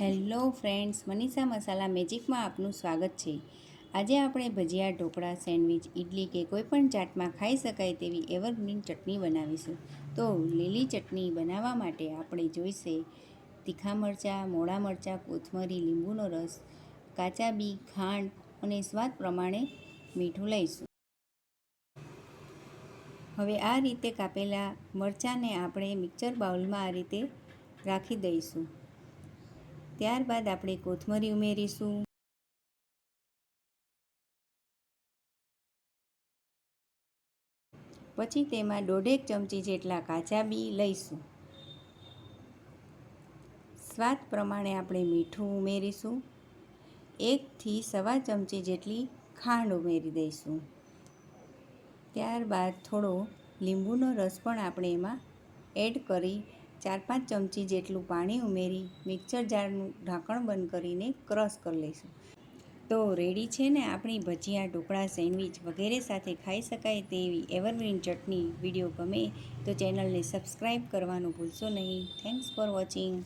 Hello friends, Manisha મસાલા મેજિકમાં આપનું સ્વાગત છે। આજે આપણે ભજીયા, ઢોકળા, સેન્ડવિચ, ઇડલી કે કોઈપણ ચાટમાં ખાઈ શકાય તેવી એવરગ્રીન ચટણી બનાવીશું। તો લીલી ચટણી બનાવવા માટે આપણે જોઈશે તીખા મરચાં, મોળા મરચાં, કોથમરી, લીંબુનો રસ, કાચા બી, ખાંડ અને સ્વાદ પ્રમાણે મીઠું લઈશું। હવે આ રીતે કાપેલા મરચાંને આપણે મિક્સર બાઉલમાં આ રીતે રાખી દઈશું। ત્યારબાદ આપણે કોથમરી ઉમેરીશું, પછી તેમાં 1.5 ચમચી જેટલા કાચા બી લઈશું। સ્વાદ પ્રમાણે આપણે મીઠું ઉમેરીશું, 1 થી 1.25 ચમચી જેટલી ખાંડ ઉમેરી દઈશું। ત્યારબાદ થોડો લીંબુનો રસ પણ આપણે એમાં એડ કરી 4-5 ચમચી જેટલું પાણી ઉમેરી મિક્સર જારનું ઢાંકણ બંધ કરીને ક્રશ કરી લઈશું। તો રેડી છે ને આપણી ભજીયા, ઢોકળા, સેન્ડવિચ વગેરે સાથે ખાઈ શકાય તેવી એવરગ્રીન ચટણી। વિડીયો ગમે તો ચેનલને સબસ્ક્રાઈબ કરવાનું ભૂલશો નહીં। Thanks for watching.